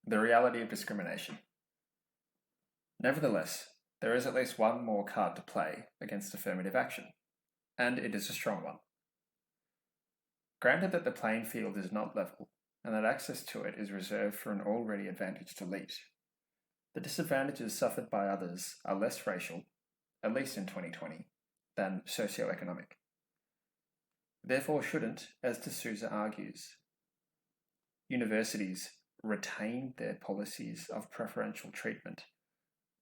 The reality of discrimination. Nevertheless, there is at least one more card to play against affirmative action, and it is a strong one. Granted that the playing field is not level, and that access to it is reserved for an already advantaged elite, the disadvantages suffered by others are less racial, at least in 2020, than socioeconomic. Therefore shouldn't, as D'Souza argues, universities retain their policies of preferential treatment,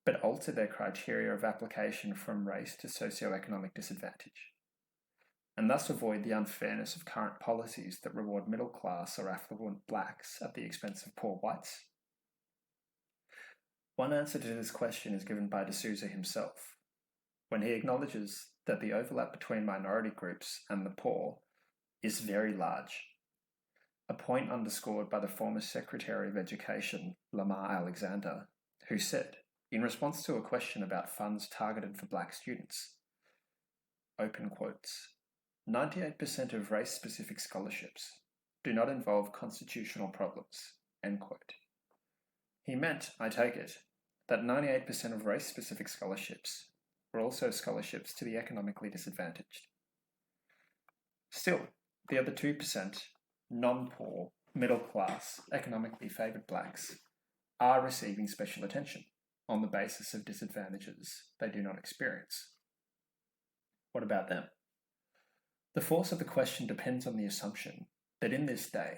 but alter their criteria of application from race to socioeconomic disadvantage, and thus avoid the unfairness of current policies that reward middle class or affluent blacks at the expense of poor whites? One answer to this question is given by D'Souza himself, when he acknowledges that the overlap between minority groups and the poor is very large, a point underscored by the former Secretary of Education, Lamar Alexander, who said, in response to a question about funds targeted for black students, open quotes, 98% of race-specific scholarships do not involve constitutional problems, end quote. He meant, I take it, that 98% of race-specific scholarships were also scholarships to the economically disadvantaged. Still, the other 2%, non-poor, middle-class, economically favoured blacks, are receiving special attention on the basis of disadvantages they do not experience. What about them? The force of the question depends on the assumption that in this day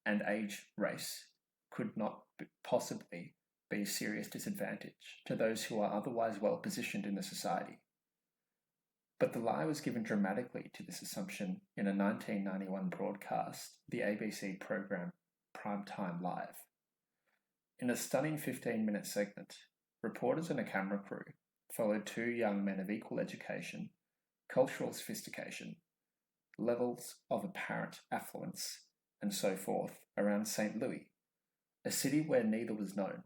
and age, race could not possibly be a serious disadvantage to those who are otherwise well positioned in the society. But the lie was given dramatically to this assumption in a 1991 broadcast, the ABC program Primetime Live. In a stunning 15-minute segment, reporters and a camera crew followed two young men of equal education, cultural sophistication, levels of apparent affluence, and so forth around St. Louis, a city where neither was known.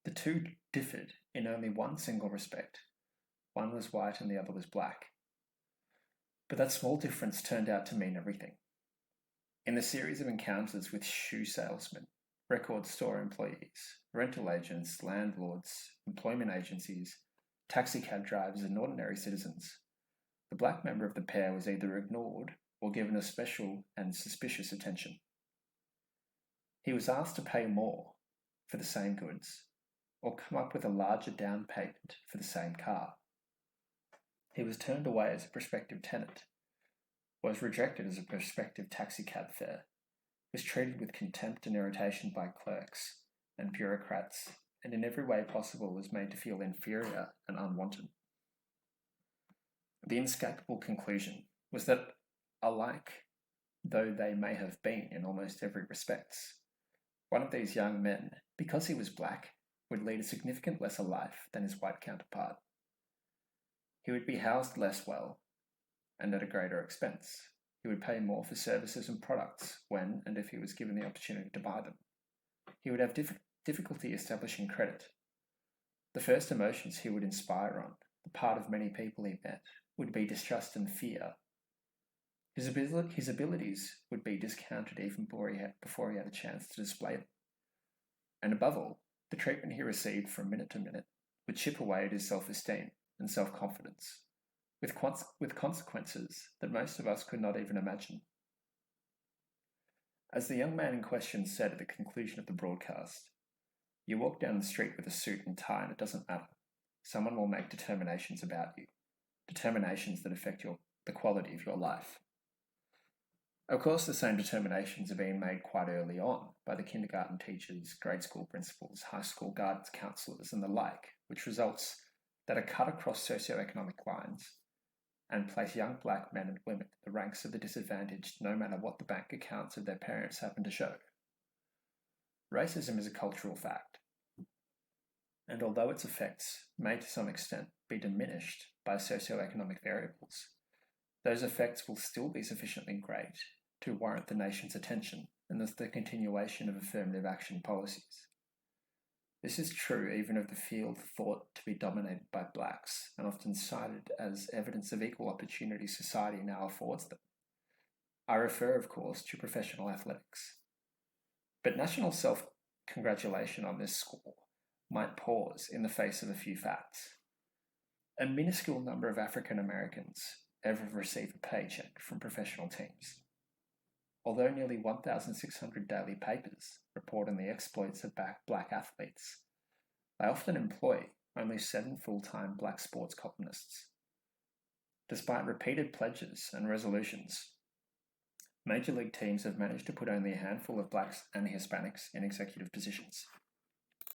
The two differed in only one single respect. One was white and the other was black. But that small difference turned out to mean everything. In the series of encounters with shoe salesmen, record store employees, rental agents, landlords, employment agencies, taxicab drivers, and ordinary citizens, the black member of the pair was either ignored or given a special and suspicious attention. He was asked to pay more for the same goods, or come up with a larger down payment for the same car. He was turned away as a prospective tenant, was rejected as a prospective taxicab fare, was treated with contempt and irritation by clerks and bureaucrats, and in every way possible was made to feel inferior and unwanted. The inescapable conclusion was that, alike though they may have been in almost every respect, one of these young men, because he was black, would lead a significantly lesser life than his white counterpart. He would be housed less well, and at a greater expense. He would pay more for services and products when and if he was given the opportunity to buy them. He would have difficulty establishing credit. The first emotions he would inspire on the part of many people he met would be distrust and fear. His abilities would be discounted even before he had a chance to display them. And above all, the treatment he received from minute to minute would chip away at his self-esteem and self-confidence, with consequences that most of us could not even imagine. As the young man in question said at the conclusion of the broadcast, you walk down the street with a suit and tie and it doesn't matter. Someone will make determinations about you, determinations that affect the quality of your life. Of course, the same determinations are being made quite early on by the kindergarten teachers, grade school principals, high school guidance counsellors, and the like, which results that are cut across socioeconomic lines and place young black men and women in the ranks of the disadvantaged no matter what the bank accounts of their parents happen to show. Racism is a cultural fact, and although its effects may to some extent be diminished by socioeconomic variables, those effects will still be sufficiently great to warrant the nation's attention and thus the continuation of affirmative action policies. This is true even of the field thought to be dominated by blacks and often cited as evidence of equal opportunity society now affords them. I refer, of course, to professional athletics. But national self-congratulation on this score might pause in the face of a few facts. A minuscule number of African Americans ever receive a paycheck from professional teams. Although nearly 1,600 daily papers report on the exploits of black athletes, they often employ only 7 full-time black sports columnists. Despite repeated pledges and resolutions, Major League teams have managed to put only a handful of blacks and Hispanics in executive positions.